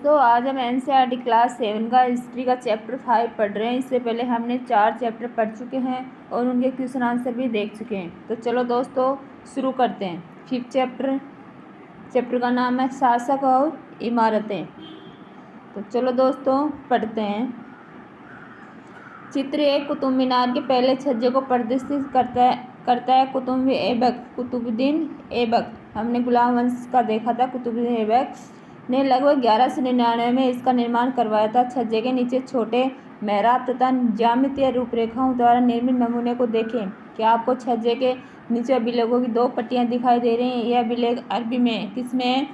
दोस्तों, आज हम एनसीईआरटी क्लास 7 का हिस्ट्री का चैप्टर 5 पढ़ रहे हैं। इससे पहले हमने 4 चैप्टर पढ़ चुके हैं और उनके क्वेश्चन आंसर भी देख चुके हैं। तो चलो दोस्तों शुरू करते हैं। 5th चैप्टर का नाम है शासक और इमारतें। तो चलो दोस्तों पढ़ते हैं। चित्र 1 कुतुब मीनार के पहले छज्जे को प्रदर्शित करता है कुतुबुद्दीन ऐबक। हमने गुलाम वंश का देखा था। कुतुबुद्दीन ऐबक ने लगभग 1199 में इसका निर्माण करवाया था। छज्जे के नीचे छोटे मेहराब तथा ज्यामितीय रूपरेखाओं द्वारा निर्मित नमूने को देखें। क्या आपको छज्जे के नीचे अभिलेखों की 2 पट्टियां दिखाई दे रही हैं? यह अभिलेख अरबी में किसमें है?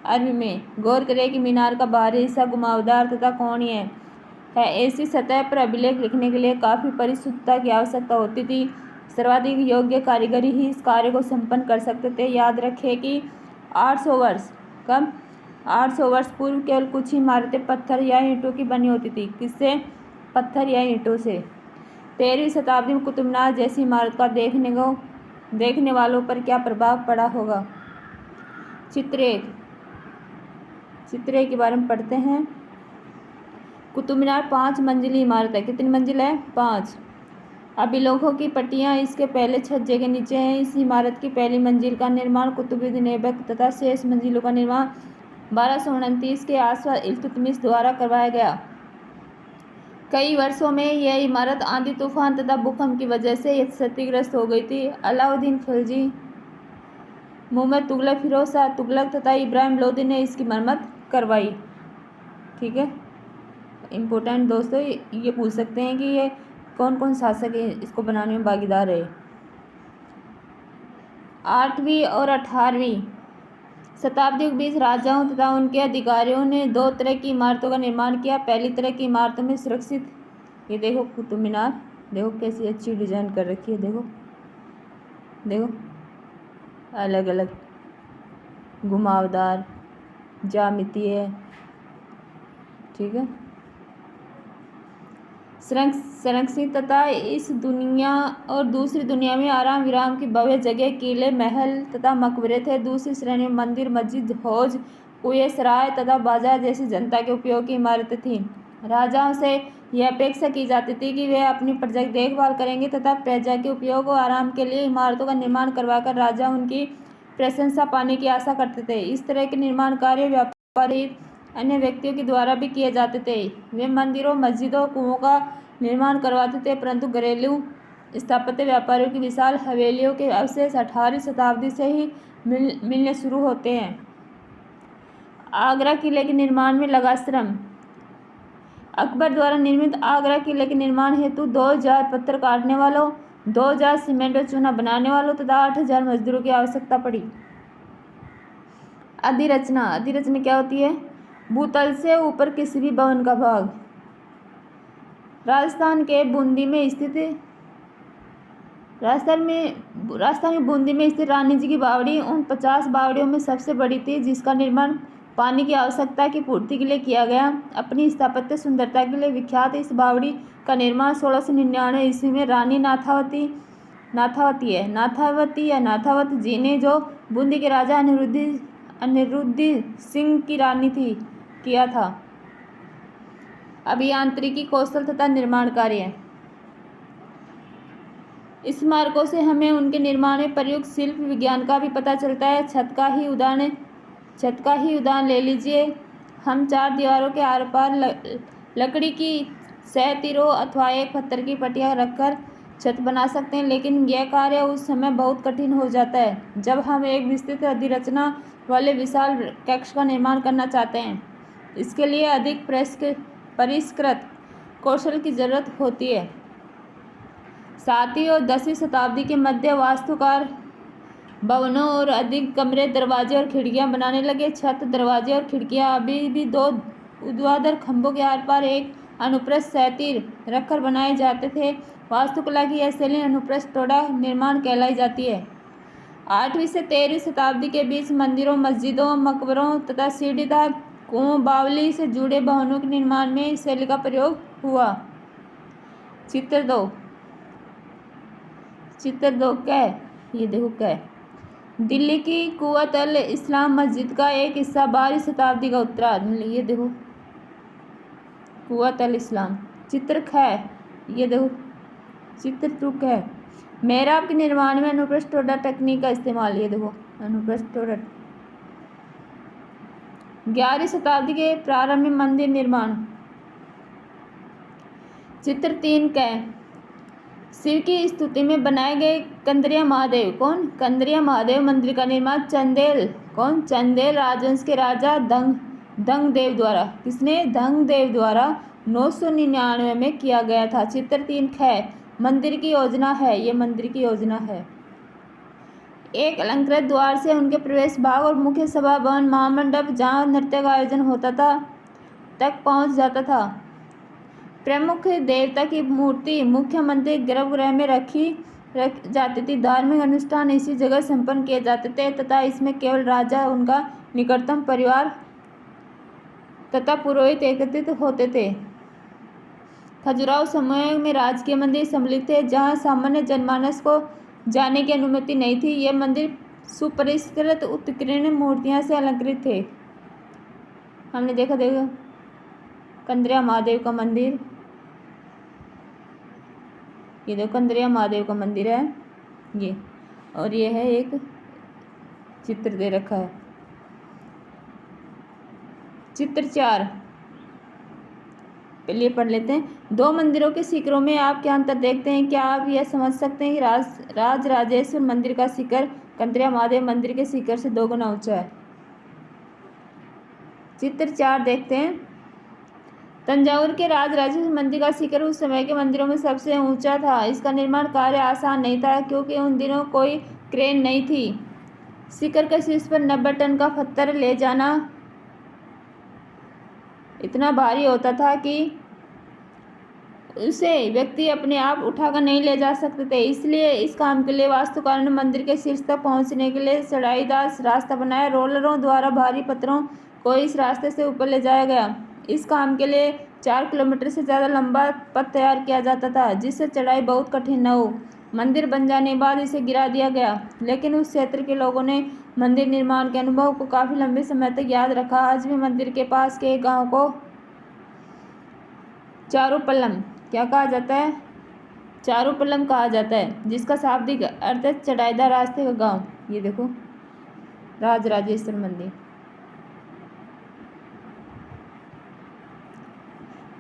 अरबी में। गौर करें कि मीनार का बाहरी हिस्सा घुमावदार तथा कोणीय है। ऐसी सतह पर अभिलेख लिखने के लिए काफ़ी परिशुद्धता की आवश्यकता होती थी। सर्वाधिक योग्य कारीगरी ही इस कार्य को संपन्न कर सकते थे। याद रखें कि 800 वर्ष पूर्व केवल कुछ ही इमारतें पत्थर या ईंटों की बनी होती थी। किससे? पत्थर या ईंटों से। 13वीं शताब्दी में कुतुब मीनार जैसी इमारत का देखने वालों पर क्या प्रभाव पड़ा होगा? चित्र 1 के बारे में पढ़ते हैं। कुतुब मीनार 5 मंजिली इमारत है। कितनी मंजिल है? 5। अभिलेखों की पट्टियां इसके पहले छज्जे के नीचे हैं। इस इमारत की पहली मंजिल का निर्माण कुतुबुद्दीन ऐबक तथा शेष मंजिलों का निर्माण 1229 के आसपास इल्तुतमिश द्वारा करवाया गया। कई वर्षों में यह इमारत आंधी तूफान तथा भूकंप की वजह से क्षतिग्रस्त हो गई थी। अलाउद्दीन खिलजी, मुहम्मद तुगलक, फिरोज शाह तुगलक तथा इब्राहिम लोदी ने इसकी मरम्मत करवाई। ठीक है, इम्पोर्टेंट दोस्तों, ये पूछ सकते हैं कि ये कौन कौन शासक इसको बनाने में भागीदार है। 8वीं और 18वीं शताब्दी के बीच राजाओं तथा उनके अधिकारियों ने 2 तरह की इमारतों का निर्माण किया। पहली तरह की इमारतों में सुरक्षित, ये देखो कुतुब मीनार, देखो कैसी अच्छी डिजाइन कर रखी है। देखो अलग अलग घुमावदार ज्यामितीय। ठीक है, संरक्षित तथा इस दुनिया और दूसरी दुनिया में आराम विराम की भव्य जगह किले, महल तथा मकबरे थे। दूसरी श्रेणी में मंदिर, मस्जिद, हौज, कुएं, सराय तथा बाजार जैसी जनता के उपयोग की इमारतें थीं। राजाओं से यह अपेक्षा की जाती थी कि वे अपनी प्रजा की देखभाल करेंगे तथा प्रजा के उपयोग और आराम के लिए इमारतों का निर्माण करवाकर राजा उनकी प्रशंसा पाने की आशा करते थे। इस तरह के निर्माण कार्य व्यापारी अन्य व्यक्तियों के द्वारा भी किए जाते थे। वे मंदिरों, मस्जिदों, कुओं का निर्माण करवाते थे, परंतु घरेलू स्थापत्य व्यापारियों की विशाल हवेलियों के अवशेष 18वीं शताब्दी से ही मिलने शुरू होते हैं। आगरा किले के निर्माण में लगा श्रम। अकबर द्वारा निर्मित आगरा किले के निर्माण हेतु 2000 पत्थर काटने वालों, 2000 सीमेंट और चूना बनाने वालों तथा 8000 मजदूरों की आवश्यकता पड़ी। अधिरचना क्या होती है? भूतल से ऊपर किसी भी भवन का भाग। राजस्थान की बूंदी में स्थित रानी जी की बावड़ी उन 50 बावड़ियों में सबसे बड़ी थी, जिसका निर्माण पानी की आवश्यकता की पूर्ति के लिए किया गया। अपनी स्थापत्य सुंदरता के लिए विख्यात इस बावड़ी का निर्माण 1699 ईस्वी में रानी नाथावत जी ने, जो बूंदी के राजा अनिरुद्धि सिंह की रानी थी, किया था। अभियांत्रिकी कौशल तथा निर्माण कार्य। स्मारकों से हमें उनके निर्माण में प्रयुक्त शिल्प विज्ञान का भी पता चलता है। छत का ही उदाहरण ले लीजिए। हम 4 दीवारों के आर पार लकड़ी की सहतीरों अथवा एक पत्थर की पट्टियां रखकर छत बना सकते हैं, लेकिन यह कार्य उस समय बहुत कठिन हो जाता है जब हम एक विस्तृत अधिरचना वाले विशाल कक्ष का निर्माण करना चाहते हैं। इसके लिए अधिक परिष्कृत कौशल की जरूरत होती है। 7वीं और 10वीं शताब्दी के मध्य वास्तुकार भवनों और अधिक कमरे, दरवाजे और खिड़कियां बनाने लगे। छत, दरवाजे और खिड़कियां अभी भी 2 ऊर्ध्वाधर खंभों के आर पार एक अनुप्रस्थ सहतीर रखकर बनाए जाते थे। वास्तुकला की यह शैली अनुप्रस्थ टोड़ा निर्माण कहलाई जाती है। 8वीं से 13वीं शताब्दी के बीच मंदिरों, मस्जिदों, मकबरों तथा सीढ़ीदार कुओं, बावली से जुड़े भवनों के निर्माण में इस शैली का प्रयोग हुआ। चित्र 2 क्या है? ये देखो क्या है? दिल्ली की कुव्वत अल इस्लाम मस्जिद का एक हिस्सा 12वीं शताब्दी का उत्तरार्ध में, ये देखो कुव्वत अल इस्लाम। चित्र ख, ये देखो चित्र टू ख, मेहराब के निर्माण में अनुप्रस्थ टोडा तकनीक का इस्तेमाल, ये देखो अनुप्रस्थ टोडा। 11वीं शताब्दी के प्रारंभ में मंदिर निर्माण। चित्र 3 क, शिव की स्तुति में बनाए गए कंदरिया महादेव, कौन? कंदरिया महादेव मंदिर का निर्माण चंदेल, कौन? चंदेल राजवंश के राजा दंग देव द्वारा, किसने? दंग देव द्वारा 999 में किया गया था। चित्र 3 ख, मंदिर की योजना है, ये मंदिर की योजना है। एक अलंकृत द्वार से उनके प्रवेश भाग और मुख्य सभा भवन महामंडप जहाँ नृत्य का आयोजन होता था तक पहुँच जाता था। प्रमुख देवता की मूर्ति मुख्य मंदिर गर्भगृह में रख जाती थी। धार्मिक अनुष्ठान इसी जगह संपन्न किए जाते थे तथा इसमें केवल राजा, उनका निकटतम परिवार तथा पुरोहित एकत्रित होते थे। खजुराहो समूह में राजकीय मंदिर सम्मिलित थे जहाँ सामान्य जनमानस को जाने की अनुमति नहीं थी। ये मंदिर सुपरिष्कृत उत्कीर्ण मूर्तियां से अलंकृत थे। हमने देखो कंदरिया महादेव का मंदिर, ये देखो कंदरिया महादेव का मंदिर है ये, और ये है एक चित्र दे रखा है। चित्र 4 पहले पढ़ लेते हैं। दो मंदिरों के शिखरों में आप क्या अंतर देखते हैं? क्या आप यह समझ सकते हैं कि राजराजेश्वर मंदिर का शिखर कंदरिया महादेव मंदिर के शिखर से 2 गुना ऊंचा है? चित्र 4 देखते हैं। तंजावुर के राजराजेश्वर मंदिर का शिखर उस समय के मंदिरों में सबसे ऊंचा था। इसका निर्माण कार्य आसान नहीं था क्योंकि उन दिनों कोई क्रेन नहीं थी। शिखर के शीर्ष पर 90 टन का पत्थर ले जाना इतना भारी होता था कि उसे व्यक्ति अपने आप उठाकर नहीं ले जा सकते थे। इसलिए इस काम के लिए वास्तुकारों ने मंदिर के शीर्ष तक पहुंचने के लिए चढ़ाईदार रास्ता बनाया। रोलरों द्वारा भारी पत्थरों को इस रास्ते से ऊपर ले जाया गया। इस काम के लिए 4 किलोमीटर से ज़्यादा लंबा पथ तैयार किया जाता था जिससे चढ़ाई बहुत कठिन न हो। मंदिर बन जाने के बाद इसे गिरा दिया गया, लेकिन उस क्षेत्र के लोगों ने मंदिर निर्माण के अनुभव को काफ़ी लंबे समय तक याद रखा। आज भी मंदिर के पास के एक गाँव को चारुपल्लम क्या कहा जाता है? चारुपल्लम कहा जाता है, जिसका शाब्दिक अर्थ है चढ़ाईदार रास्ते का गांव। ये देखो राजराजेश्वर मंदिर।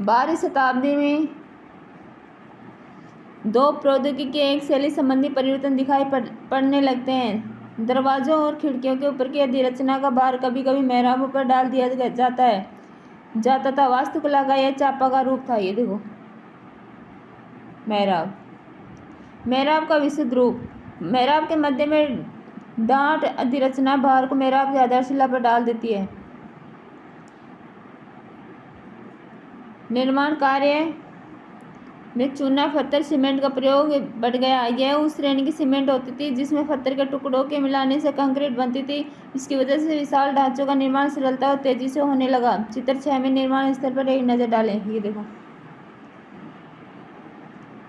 12वीं शताब्दी में 2 प्रौद्योगिकी के एक शैली संबंधी परिवर्तन दिखाई पड़ने लगते हैं। दरवाजों और खिड़कियों के ऊपर की अधिरचना का भार कभी कभी मेहराबों पर डाल दिया जाता था। वास्तुकला का यह चापा का रूप था। ये देखो मेहराब का विशुद्ध रूप। मेहराब के मध्य में डांट अधिरचना भार को मेहराब की आधारशिला पर डाल देती है। निर्माण कार्य में चूना, पत्थर, सीमेंट का प्रयोग बढ़ गया। यह उस श्रेणी की सीमेंट होती थी जिसमें पत्थर के टुकड़ों के मिलाने से कंक्रीट बनती थी। इसकी वजह से विशाल ढांचों का निर्माण सरलता और तेजी से होने लगा। चित्र 6 में निर्माण स्थल पर एक नज़र डालें। ये देखो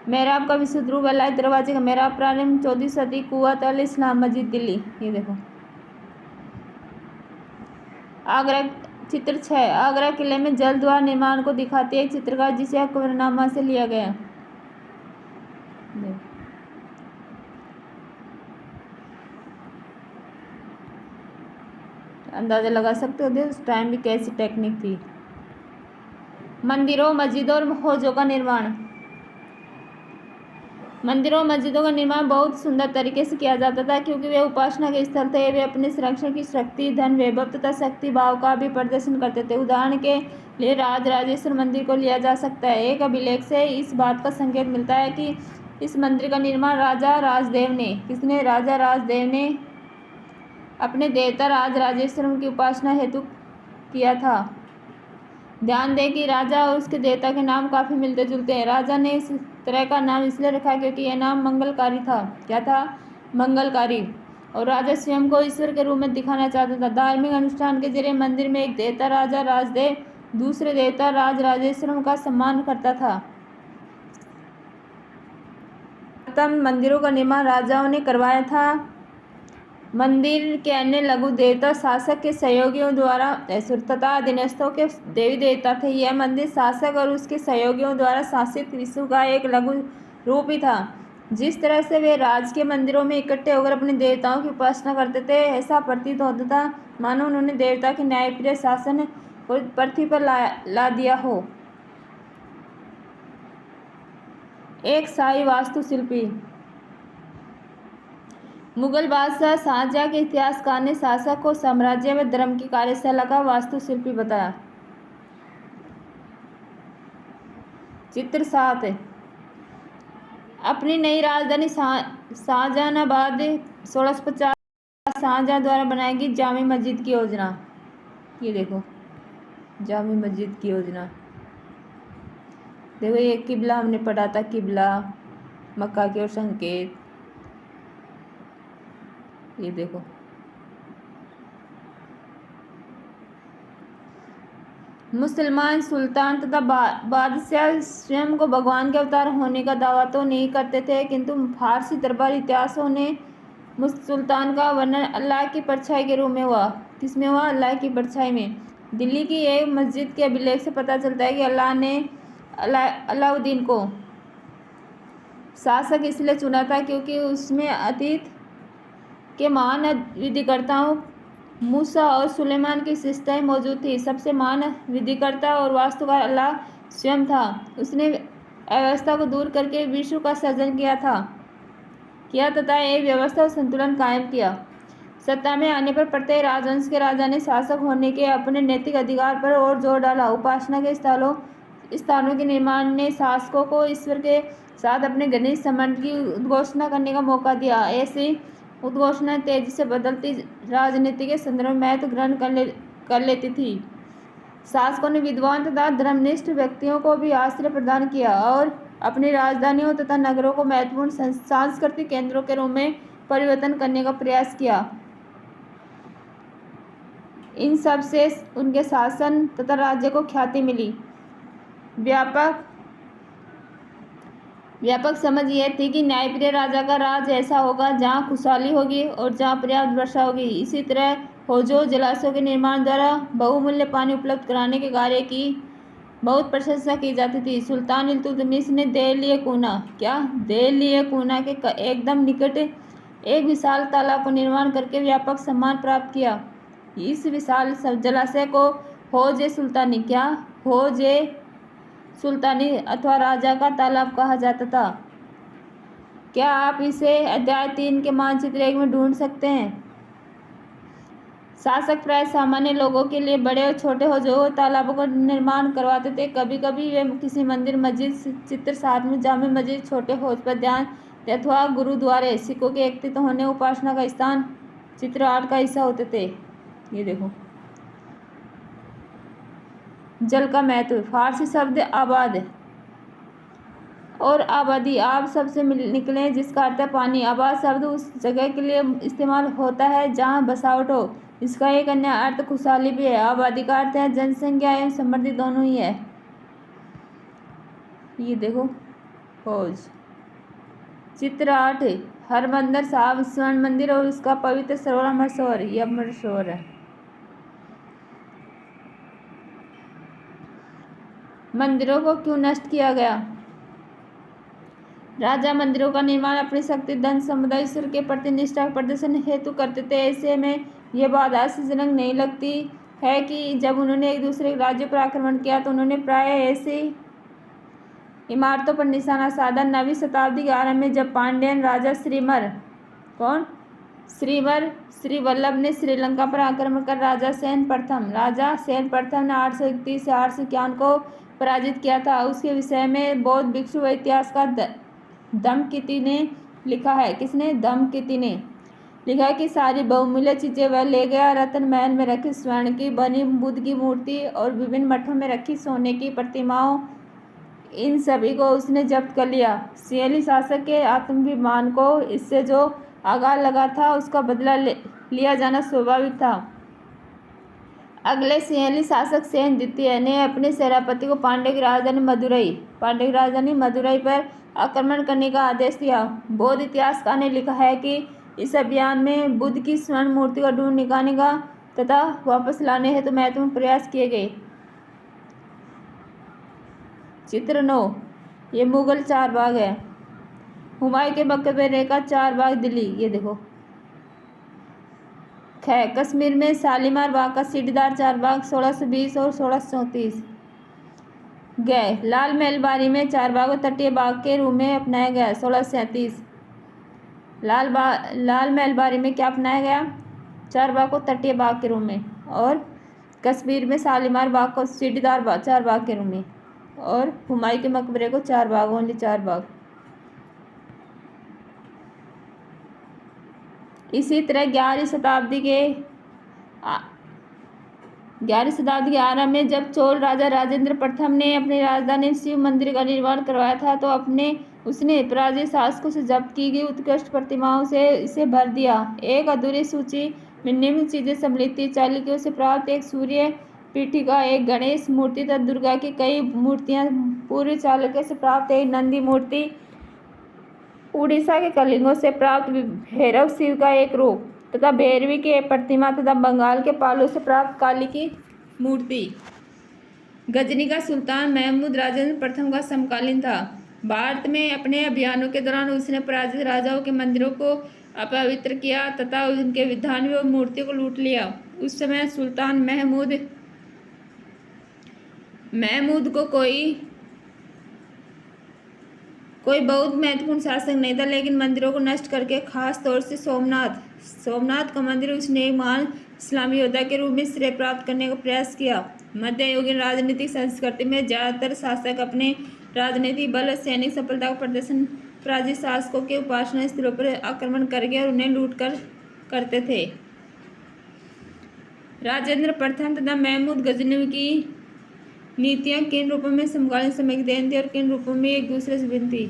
मेहराब का विशुद्ध रूप। अलाइ दरवाजे का मेहराब प्रारंभ 14वीं सदी कुव्वत अल इस्लाम मस्जिद दिल्ली। ये देखो आगरा। चित्र 6 आगरा किले में जल द्वार निर्माण को दिखाती है एक चित्रकार जिसे अकबरनामा से लिया गया। अंदाजा लगा सकते हो उस टाइम भी कैसी टेक्निक थी। मंदिरों, मस्जिदों और हौजों का निर्माण। मंदिरों और मस्जिदों का निर्माण बहुत सुंदर तरीके से किया जाता था क्योंकि वे उपासना के स्थल थे। वे अपने संरक्षण की शक्ति, धन, वैभव तथा शक्ति भाव का भी प्रदर्शन करते थे। उदाहरण के लिए राजराजेश्वर मंदिर को लिया जा सकता है। एक अभिलेख से इस बात का संकेत मिलता है कि इस मंदिर का निर्माण राजा राजदेव ने, किसने? राजा राजदेव ने अपने देवता राजराजेश्वर की उपासना हेतु किया था। ध्यान दें कि राजा और उसके देवता के नाम काफ़ी मिलते जुलते हैं। राजा ने इस तरह का नाम इसलिए रखा क्योंकि यह नाम मंगलकारी था। क्या था? मंगलकारी। और राजा स्वयं को ईश्वर के रूप में दिखाना चाहता था। धार्मिक अनुष्ठान के जरिए मंदिर में एक देवता राजा राजदेव, दूसरे देवता राजराजेश्वर का सम्मान करता था। प्रथम मंदिरों का निर्माण राजाओं ने करवाया था। मंदिर के अन्य लघु देवता शासक के सहयोगियों द्वारा असुर तथा अधीनस्थों के देवी देवता थे। यह मंदिर शासक और उसके सहयोगियों द्वारा शासित विष्णु का एक लघु रूप ही था। जिस तरह से वे राज के मंदिरों में इकट्ठे होकर अपने देवताओं की उपासना करते थे, ऐसा प्रतीत होता था मानो उन्होंने देवता के न्यायप्रिय शासन को पृथ्वी पर ला दिया हो। एक शाही वास्तुशिल्पी। मुगल बादशाह शाहजहां के इतिहासकार ने शासक को साम्राज्य में धर्म की कार्यशाला का वास्तुशिल्पी बताया। चित्र 7। अपनी नई राजधानी शाहजहानाबाद 1650 शाहजहां द्वारा बनाई गई जामी मस्जिद की योजना। ये देखो जामी मस्जिद की योजना। देखो ये किबला हमने पढ़ा था, किबला मक्का की ओर संकेत। ये देखो मुसलमान सुल्तान तथा बादशाह स्वयं को भगवान के अवतार होने का दावा तो नहीं करते थे, किंतु फारसी दरबार इतिहासों ने सुल्तान का वर्णन अल्लाह की परछाई के रूप में हुआ। किसमें हुआ? अल्लाह की परछाई में। दिल्ली की एक मस्जिद के अभिलेख से पता चलता है कि अल्लाह ने अलाउद्दीन को शासक इसलिए चुना था क्योंकि उसमें अतीत के महान विधिकर्ताओं मूसा और सुलेमान की विशेषताएं मौजूद थी। सबसे महान विधिकर्ता और वास्तुकार अल्लाह स्वयं था। उसने अव्यवस्था को दूर करके विश्व का सृजन किया तथा एक व्यवस्था और संतुलन कायम किया। सत्ता में आने पर प्रत्येक राजवंश के राजा ने शासक होने के अपने नैतिक अधिकार पर और जोर डाला। उपासना के स्थानों के निर्माण ने शासकों को ईश्वर के साथ अपने घनिष्ठ संबंध की उद्घोषणा करने का मौका दिया। ऐसी उद्घोषणा तेजी से बदलती राजनीति के संदर्भ में महत्व ग्रहण कर लेती थी। शासकों ने विद्वान तथा धर्मनिष्ठ व्यक्तियों को भी आश्रय प्रदान किया और अपनी राजधानियों तथा नगरों को महत्वपूर्ण सांस्कृतिक केंद्रों के रूप में परिवर्तन करने का प्रयास किया। इन सब से उनके शासन तथा राज्य को ख्याति मिली। व्यापक समझ यह थी कि न्यायप्रिय राजा का राज ऐसा होगा जहाँ खुशहाली होगी और जहाँ पर्याप्त वर्षा होगी। इसी तरह होजों जलाशयों के निर्माण द्वारा बहुमूल्य पानी उपलब्ध कराने के कार्य की बहुत प्रशंसा की जाती थी। सुल्तान इल्तुतमिश ने देलिए कूना के एकदम निकट एक विशाल तालाब का निर्माण करके व्यापक सम्मान प्राप्त किया। इस विशाल जलाशय को होज सुल्तानी अथवा राजा का तालाब कहा जाता था। क्या आप इसे अध्याय 3 के मानचित्र 1 में ढूंढ सकते हैं? शासक प्राय सामान्य लोगों के लिए बड़े और छोटे होजों तालाबों का निर्माण करवाते थे। कभी कभी वे किसी मंदिर मस्जिद चित्र 7 में जामे मस्जिद छोटे हौज पर ध्यान अथवा गुरुद्वारे सिखों के एकत्रित होने उपासना का स्थान चित्र 8 का हिस्सा होते थे। ये देखो जल का महत्व। फारसी शब्द आबाद और आबादी आब शब्द से निकले जिसका अर्थ है पानी। आबाद शब्द उस जगह के लिए इस्तेमाल होता है जहाँ बसावट हो। इसका एक अन्य अर्थ खुशहाली भी है। आबादी का अर्थ है जनसंख्या एवं समृद्धि दोनों ही है। ये देखो हौज। चित्र 8 हरमंदिर साहिब स्वर्ण मंदिर और उसका पवित्र सरोवर अमृतसर। ये अमृतसर है। मंदिरों को क्यों नष्ट किया गया? राजा मंदिरों का निर्माण अपनी शक्ति धन समुदाय ईश्वर के प्रति निष्ठा प्रदर्शन हेतु करते थे। ऐसे में यह बात आश्चर्यजनक नहीं लगती है कि जब उन्होंने एक दूसरे राज्यों पर आक्रमण किया तो उन्होंने प्राय ऐसी इमारतों पर निशाना साधा। 9वीं शताब्दी के आरंभ में जब पांड्यन राजा श्रीवल्लभ ने श्रीलंका पर आक्रमण कर राजा सेन प्रथम ने 831 से 851 को पराजित किया था। उसके विषय में बौद्ध भिक्षु व इतिहासकार धम्मकिति ने लिखा है। किसने? धम्मकिति ने लिखा है कि सारी बहुमूल्य चीजें वह ले गया। रत्न महल में रखी स्वर्ण की बनी बुद्ध की मूर्ति और विभिन्न मठों में रखी सोने की प्रतिमाओं, इन सभी को उसने जब्त कर लिया। सिंहली शासक के आत्माभिमान को इससे जो आघात लगा था उसका बदला लिया जाना स्वाभाविक था। अगले सिंहली शासक सेन द्वितीय ने अपने सेनापति को पांड्य की राजधानी मदुरई पर आक्रमण करने का आदेश दिया। बौद्ध इतिहासकार ने लिखा है कि इस अभियान में बुद्ध की स्वर्ण मूर्ति को ढूंढ निकालने का तथा वापस लाने हेतु महत्वपूर्ण प्रयास किए गए। चित्र 9, ये मुगल चार बाग है। हुमायूं के मकबरे का चार बाग दिल्ली, ये देखो। कश्मीर में शालीमार बाग का सीढ़ीदार चार बाग 1620 और 1634। लाल महल बारी में चार बाग को तटीय बाग के रूप में अपनाया गया 1637। लाल महल बारी में क्या अपनाया गया? चार बाग को तटीय बाग के रूप में। और कश्मीर में शालीमार बाग को सीढ़ीदार चार बाग के रूप में। और हुमायूं के मकबरे को चार बाग, ओनली चार बाग। इसी तरह 11वीं शताब्दी के आरंभ में जब चोल राजा राजेंद्र प्रथम ने अपनी राजधानी शिव मंदिर का निर्माण करवाया था तो उसने प्राचीन शासकों से जब्त की गई उत्कृष्ट प्रतिमाओं से इसे भर दिया। एक अधूरी सूची में निम्न चीजें सम्मिलित थी: चालुक्यों से प्राप्त एक सूर्य पीठिका, एक गणेश मूर्ति तथा दुर्गा की कई मूर्तियां, पूर्वी चालुक्य से प्राप्त एक नंदी मूर्ति, उड़ीसा के कलिंगों से प्राप्त भैरव शिव का एक रूप तथा भैरवी की एक प्रतिमा तथा बंगाल के पालो से प्राप्त काली की मूर्ति। गजनी का सुल्तान महमूद राजेंद्र प्रथम का समकालीन था। भारत में अपने अभियानों के दौरान उसने पराजित राजाओं के मंदिरों को अपवित्र किया तथा उनके विधान व मूर्तियों को लूट लिया। उस समय सुल्तान महमूद को कोई बहुत महत्वपूर्ण शासक नहीं था, लेकिन मंदिरों को नष्ट करके, खास तौर से सोमनाथ का मंदिर, उसने एक महान इस्लामी योद्धा के रूप में श्रेय प्राप्त करने का प्रयास किया। मध्ययुगीन राजनीतिक संस्कृति में ज्यादातर शासक अपने राजनीतिक बल और सैनिक सफलता का प्रदर्शन पराजित शासकों के उपासना स्थलों पर आक्रमण करके और उन्हें लूट कर करते थे। राजेंद्र प्रथम तथा महमूद गजनवी की नीतियां किन रूपों में समकालीन समय की देन थी और किन रूपों में एक दूसरे से भिन्न थी?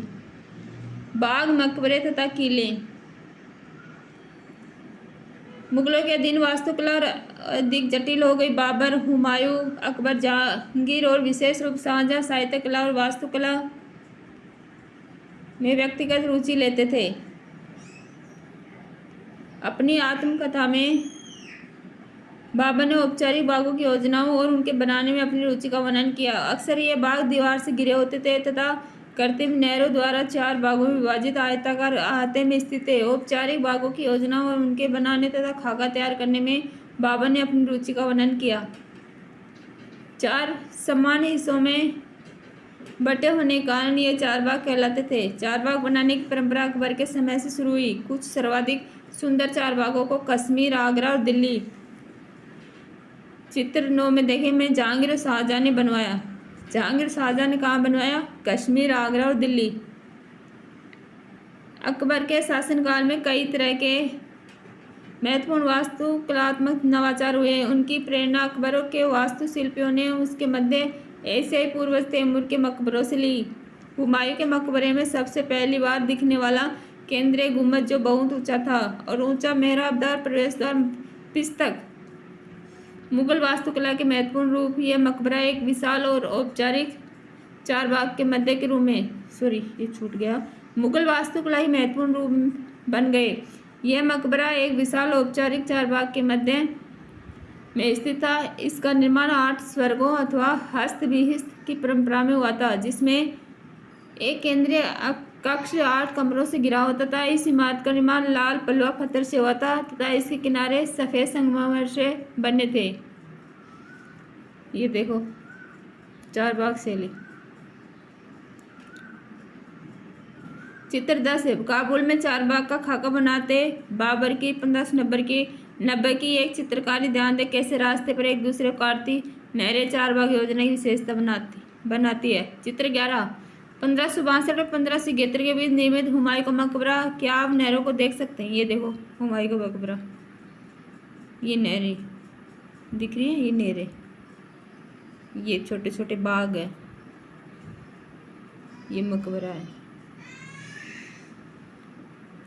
बाग, मकबरे तथा किले। मुगलों के अधीन वास्तुकला और अधिक जटिल हो गई। बाबर, हुमायूं, अकबर, जहांगीर और विशेष रूप शाहजहां साहित्य कला और वास्तुकला में व्यक्तिगत रुचि लेते थे। अपनी आत्मकथा में बाबर ने औपचारिक बागों की योजनाओं और उनके बनाने में अपनी रुचि का वर्णन किया। अक्सर ये बाग दीवार से घिरे होते थे तथा कृत्रिम नहरों द्वारा चार बागों में विभाजित आयताकार अहाते में स्थित थे। औपचारिक बागों की योजना और उनके बनाने तथा खाका तैयार करने में बाबर ने अपनी रुचि का वर्णन किया। चार सामान्य हिस्सों में बटे होने के कारण ये चार बाग कहलाते थे। चार बाग बनाने की परंपरा अकबर के समय से शुरू हुई। कुछ सर्वाधिक सुंदर चार बागों को कश्मीर, आगरा और दिल्ली, चित्र 9 में देखें, में जहांगीर और शाहजहां ने बनवाया। जहांगीर शाहजहां ने कहाँ बनवाया? कश्मीर, आगरा और दिल्ली। अकबर के शासनकाल में कई तरह के महत्वपूर्ण वास्तुकलात्मक नवाचार हुए। उनकी प्रेरणा अकबर के वास्तुशिल्पियों ने उसके मध्य एशियाई पूर्वज तैमूर के मकबरों से ली। हुमायूं के मकबरे में सबसे पहली बार दिखने वाला केंद्रीय गुंबद, जो बहुत ऊंचा था, और ऊंचा मेहराबदार प्रवेश द्वार पिस्तक, मुगल वास्तुकला के महत्वपूर्ण रूप। यह मकबरा एक विशाल और औपचारिक चार बाग के मध्य के रूप में मुगल वास्तुकला ही महत्वपूर्ण रूप बन गए। यह मकबरा एक विशाल औपचारिक चार बाग के मध्य में स्थित था। इसका निर्माण 8 स्वर्गों अथवा हस्तविहित की परंपरा में हुआ था, जिसमें एक केंद्रीय कक्ष 8 कमरों से घिरा होता था। इस इमारत का निर्माण लाल पलवा पत्थर से हुआ था तथा इसके किनारे सफेद संगमरमर से बने थे। ये देखो, चार बाग शैली। चित्र 10 है। काबुल में चार बाग का खाका बनाते बाबर की 1590 की एक चित्रकारी। ध्यान दे कैसे रास्ते पर एक दूसरे को काटती नहरें चार बाग योजना की विशेषता बनाती है। चित्र 11। 1562 और 1573 के बीच निर्मित हुमायूं का मकबरा। क्या आप नहरों को देख सकते हैं? ये देखो हुमायूं का मकबरा, ये नहरें दिख रही हैं, ये नहरें, ये छोटे छोटे बाग है, ये मकबरा है।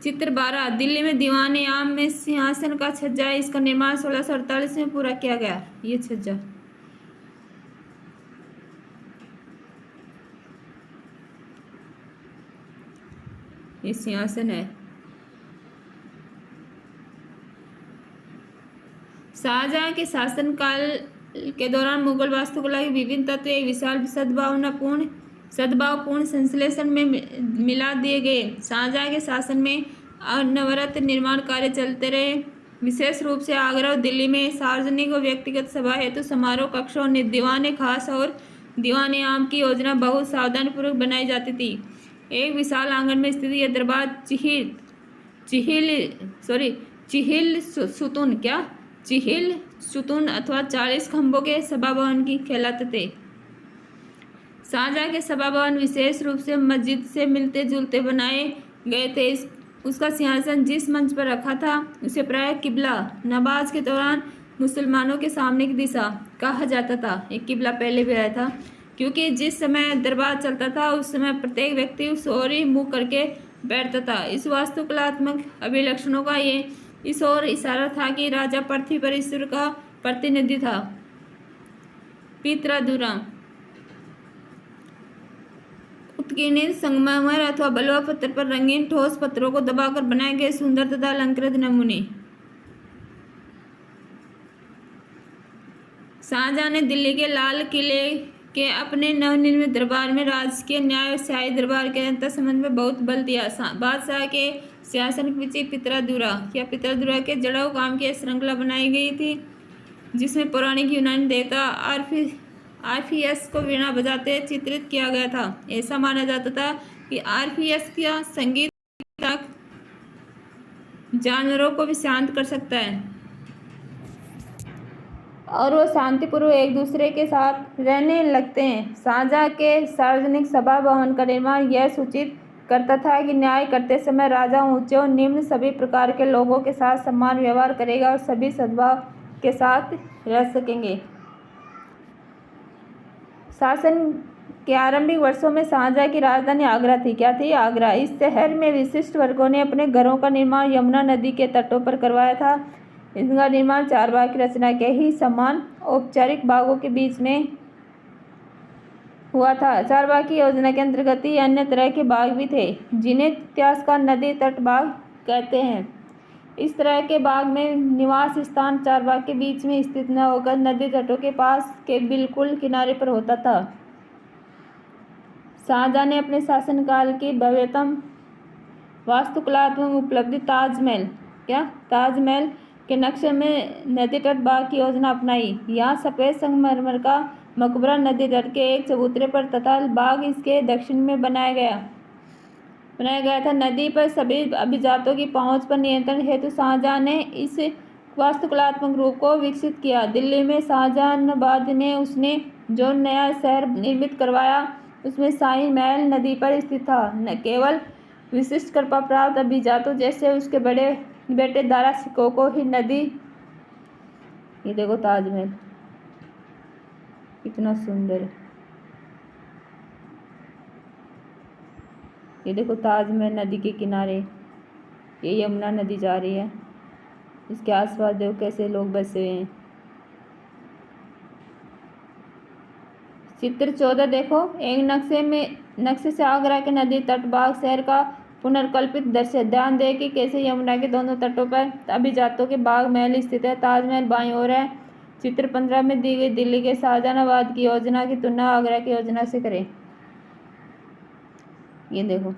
चित्र 12। दिल्ली में दीवान आम में सिंहासन का छज्जा है। इसका निर्माण 1648 में पूरा किया गया। ये छज्जा, ये सिंहासन है। शाहजहां के शासनकाल के दौरान मुगल वास्तुकला के विभिन्न तत्व एक विशाल सद्भावपूर्ण संश्लेषण में मिला दिए गए। शाहजहां के शासन में अनवरत निर्माण कार्य चलते रहे। विशेष रूप से आगरा और दिल्ली में सार्वजनिक और व्यक्तिगत सभा हेतु समारोह कक्षों, दीवाने खास और दीवाने आम की योजना बहुत सावधानीपूर्वक बनाई जाती थी। एक विशाल आंगन में स्थित यह दरबार चिहिल सुतून अथवा 40 खंभों के सभा भवन की कहलाते थे। शाहजहां के सभा भवन विशेष रूप से मस्जिद से मिलते जुलते बनाए गए थे। उसका सिंहासन जिस मंच पर रखा था उसे प्रायः किबला नमाज के दौरान मुसलमानों के सामने की दिशा कहा जाता था। एक किबला पहले भी आया था, क्योंकि जिस समय दरबार चलता था उस समय प्रत्येक व्यक्ति उस ओर ही मुँह करके बैठता था। इस वास्तुकलात्मक अभिलक्षणों का ये इस ओर इशारा था कि राजा पृथ्वी पर ईश्वर का प्रतिनिधि था। पित्रादुरा उत्कीर्णित संगमरमर अथवा बलुआ पत्थर पर रंगीन ठोस पत्थरों को दबाकर बनाए गए सुंदर तथा अलंकृत नमूने। शाहजहां ने दिल्ली के लाल किले के अपने नवनिर्मित दरबार में राजकीय न्याय और शाही दरबार के अंतर संबंध में बहुत बल दिया। बादशाह के शासन के पीछे पित्रादुरा के जड़ाऊ काम की श्रृंखला बनाई गई थी, जिसमें पौराणिक यूनानी देवता आर्फियस को वीणा बजाते चित्रित किया गया था। ऐसा माना जाता था कि आर्फियस का संगीत जानवरों को भी शांत कर सकता है और वो शांतिपूर्वक एक दूसरे के साथ रहने लगते हैं। शाहजहां के सार्वजनिक सभा भवन का निर्माण यह सूचित करता था कि न्याय करते समय राजा ऊंचे और निम्न सभी प्रकार के लोगों के साथ समान व्यवहार करेगा और सभी सद्भाव के साथ रह सकेंगे। शासन के आरंभिक वर्षों में शाहजहां की राजधानी आगरा थी। क्या थी? आगरा। इस शहर में विशिष्ट वर्गों ने अपने घरों का निर्माण यमुना नदी के तटों पर करवाया था। इनका निर्माण 4 बाग की रचना के ही समान औपचारिक बागों के बीच में हुआ था। 4 बाग की योजना के अंतर्गत ही अन्य तरह के बाग भी थे, जिन्हें इतिहासकार नदी तट बाग कहते हैं। इस तरह के बाग में निवास स्थान 4 बाग के बीच में स्थित न होकर नदी तटों के पास के बिल्कुल किनारे पर होता था। शाहजहां ने अपने शासनकाल की भव्यतम वास्तुकलात्मक उपलब्धि ताजमहल के नक्शे में नदी तट बाग की योजना अपनाई। यहाँ सफ़ेद संगमरमर का मकबरा नदी तट के एक चबूतरे पर तथा बाग इसके दक्षिण में बनाया गया था। नदी पर सभी अभिजातों की पहुंच पर नियंत्रण हेतु शाहजहां ने इस वास्तुकलात्मक रूप को विकसित किया। दिल्ली में शाहजहानाबाद में उसने जो नया शहर निर्मित करवाया उसमें शाही महल नदी पर स्थित था। न केवल विशिष्ट कृपा प्राप्त अभिजातों जैसे उसके बड़े बेटे दारा सिकोह को ही नदी, ये देखो ताजमहल कितना सुंदर है। ये देखो ताजमहल नदी के किनारे, ये यमुना नदी जा रही है, इसके आसपास देखो कैसे लोग बसे हुए हैं। चित्र 14 देखो, एक नक्शे से आगरा के नदी तट बाग शहर का पुनर्कल्पित दृश्य। ध्यान दें कि कैसे यमुना के दोनों तटों पर अभिजातों के बाग महल स्थित है। ताजमहल बाईं ओर है। चित्र 15 में दी गई दिल्ली के शाहजहानाबाद की योजना की तुलना आगरा की योजना से करें। ये देखो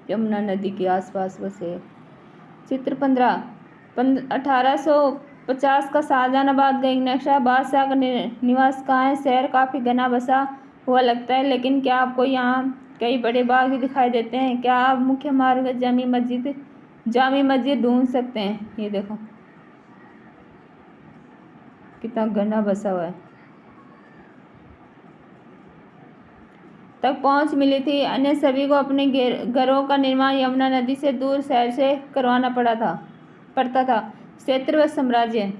यमुना नदी के आसपास बसे। चित्र 15 1850 का शाहजहानाबाद का एक नक्शा। बादशाह का निवास कहाँ है? शहर काफ़ी घना बसा हुआ लगता है, लेकिन क्या आपको यहाँ कई बड़े बाग भी दिखाई देते हैं? क्या आप मुख्य मार्ग जामी मस्जिद ढूंढ सकते हैं? ये देखो कितना घना बसा हुआ है। तक पहुंच मिली थी। अन्य सभी को अपने घरों का निर्माण यमुना नदी से दूर शहर से करवाना पड़ता था। क्षेत्र व साम्राज्य।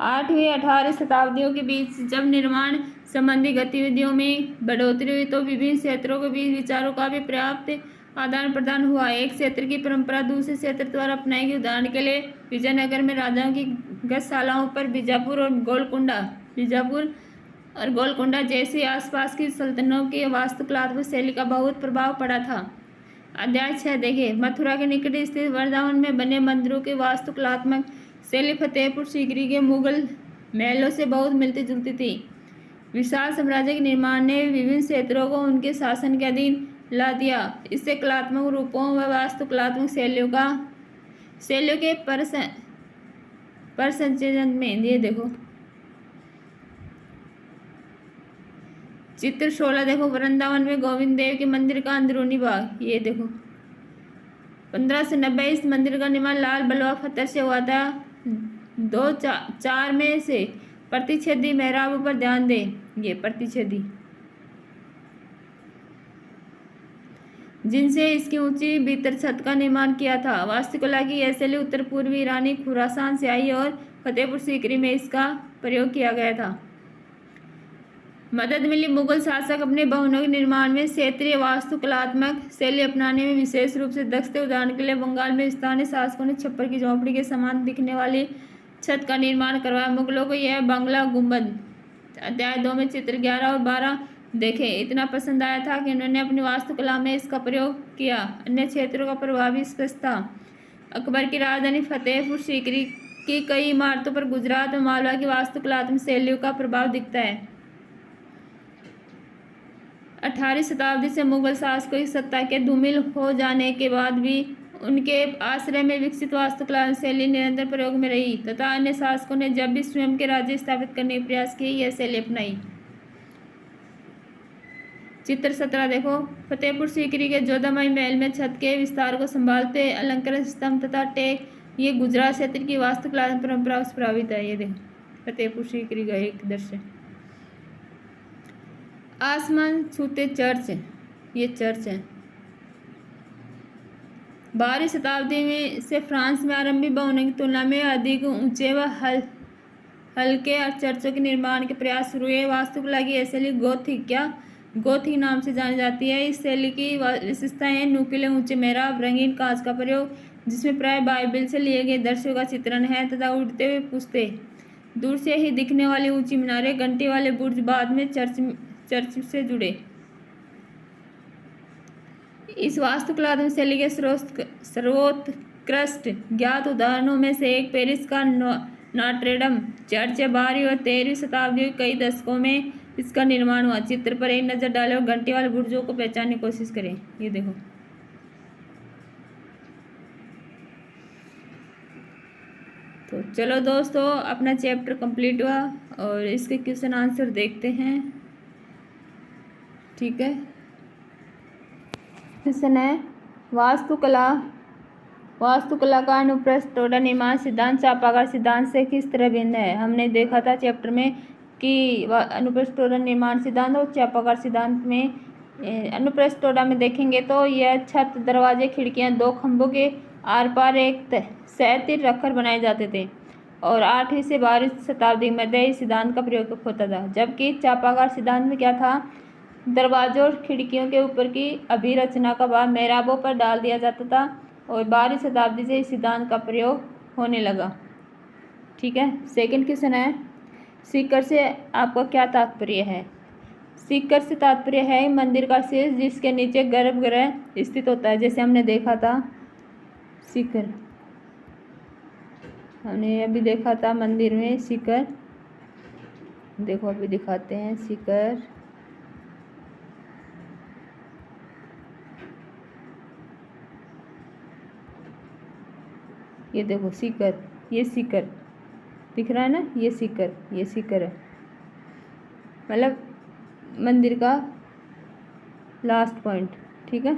8वीं 18वीं शताब्दियों के बीच जब निर्माण संबंधी गतिविधियों में बढ़ोतरी हुई तो विभिन्न क्षेत्रों के बीच विचारों का भी पर्याप्त आदान प्रदान हुआ। एक क्षेत्र की परंपरा दूसरे क्षेत्र द्वारा अपनाई गई। उदाहरण के लिए विजयनगर में राजाओं की गजशालाओं पर बीजापुर और गोलकुंडा जैसी आसपास की सल्तनतों की वास्तुकलात्मक शैली का बहुत प्रभाव पड़ा था। अध्याय 6 देखिए। मथुरा के निकट स्थित वृंदावन में बने मंदिरों की वास्तुकलात्मक शैली फतेहपुर सीकरी के मुगल महलों से बहुत मिलती जुलती थी। विशाल साम्राज्य के निर्माण ने विभिन्न क्षेत्रों को उनके शासन के अधीन ला दिया। इससे कलात्मक रूपों व वास्तुकलात्मक शैलियों के परिसंचरण में ये देखो चित्र 16 देखो। वृंदावन में गोविंद देव के मंदिर का अंदरूनी भाग ये देखो। 1590 इस मंदिर का निर्माण लाल बलवा पत्थर से हुआ था। 2-4 में से प्रतिच्छेदी मेहराबों पर ध्यान दें। ये प्रतिच्छेदी जिनसे इसकी ऊंची भीतर छत का निर्माण किया था। वास्तुकला की यह शैली उत्तर पूर्वी ईरानी खुरासान से आई और फतेहपुर सीकरी में इसका प्रयोग किया गया था। मदद मिली मुगल शासक अपने भवनों के निर्माण में क्षेत्रीय वास्तुकलात्मक शैली अपनाने में विशेष रूप से दक्ष थे। उदाहरण के लिए बंगाल में स्थानीय शासकों ने छप्पर की झोंपड़ी के समान दिखने वाली छत का निर्माण करवाया। मुगलों को यह बंगला गुंबद अध्याय 2 में चित्र 11 और 12 देखे इतना पसंद आया था कि उन्होंने अपनी वास्तुकला में इसका प्रयोग किया। अन्य क्षेत्रों का प्रभाव भी स्पष्ट था। अकबर की राजधानी फतेहपुर सीकरी की कई इमारतों पर गुजरात और मालवा की वास्तुकलात्मक शैलियों का प्रभाव दिखता है। 18वीं शताब्दी से मुगल शासकों की सत्ता के धूमिल हो जाने के बाद भी उनके आश्रय में विकसित वास्तुकला शैली निरंतर प्रयोग में रही तथा अन्य शासकों ने जब भी स्वयं के राज्य स्थापित करने के प्रयास किए यह शैली अपनाई। चित्र 17 देखो। फतेहपुर सीकरी के जोधाबाई महल में छत के विस्तार को संभालते अलंकृत स्तंभ तथा टेक ये गुजरात क्षेत्र की वास्तुकला परंपरा से प्रभावित है। ये देखो फतेहपुर सीकरी का एक दृश्य। आसमान छूते चर्च ये चर्च है। 12वीं शताब्दी में से फ्रांस में आरंभी भवनों की तुलना में अधिक ऊंचे व हल्के चर्चों के निर्माण के प्रयास शुरू हुए। वास्तुकला की यह शैली गोथिक नाम से जानी जाती है। इस शैली की विशेषताएं नुकीले ऊंचे मेहराब, रंगीन कांच का प्रयोग जिसमें प्राय बाइबल से लिए गए दृश्यों का चित्रण है तथा उड़ते हुए पुश्ते, दूर से ही दिखने वाली ऊंची मीनारें, घंटी वाले बुर्ज बाद में चर्च से जुड़े। इस वास्तुकलात्मक शैली के सर्वोत्कृष्ट ज्ञात उदाहरणों में से एक पेरिस का नॉट्रेडम चर्च है। 12वीं और 13वीं शताब्दी के कई दशकों में इसका निर्माण हुआ। चित्र पर एक नज़र डालें और घंटी वाले बुर्जों को पहचानने की कोशिश करें। ये देखो तो चलो दोस्तों अपना चैप्टर कंप्लीट हुआ और इसके क्वेश्चन आंसर देखते हैं। ठीक है। क्वेश्चन है वास्तुकला का अनुप्रस्थ टोडा निर्माण सिद्धांत चापागार सिद्धांत से किस तरह भिन्न है। हमने देखा था चैप्टर में कि अनुप्रस्थ टोडा निर्माण सिद्धांत और चापागार सिद्धांत में अनुप्रस्थ टोडा में देखेंगे तो यह छत, दरवाजे, खिड़कियां 2 खंभों के आर पार एक सहतिर रखकर बनाए जाते थे और 8वीं से 12वीं शताब्दी में मध्य इस सिद्धांत का प्रयोग होता था। जबकि चापागार सिद्धांत में क्या था, दरवाजों और खिड़कियों के ऊपर की अभिरचना का भार मेहराबों पर डाल दिया जाता था और 12वीं शताब्दी से इस सिद्धांत का प्रयोग होने लगा। ठीक है। सेकंड क्वेश्चन है सीकर से आपका क्या तात्पर्य है। सीकर से तात्पर्य है मंदिर का शीर्ष जिसके नीचे गर्भगृह स्थित होता है। जैसे हमने देखा था सीकर, हमने अभी देखा था मंदिर में सीकर। देखो अभी दिखाते हैं सीकर। ये देखो सीकर, ये सीकर दिख रहा है ना, ये सीकर है मतलब मंदिर का लास्ट पॉइंट। ठीक है।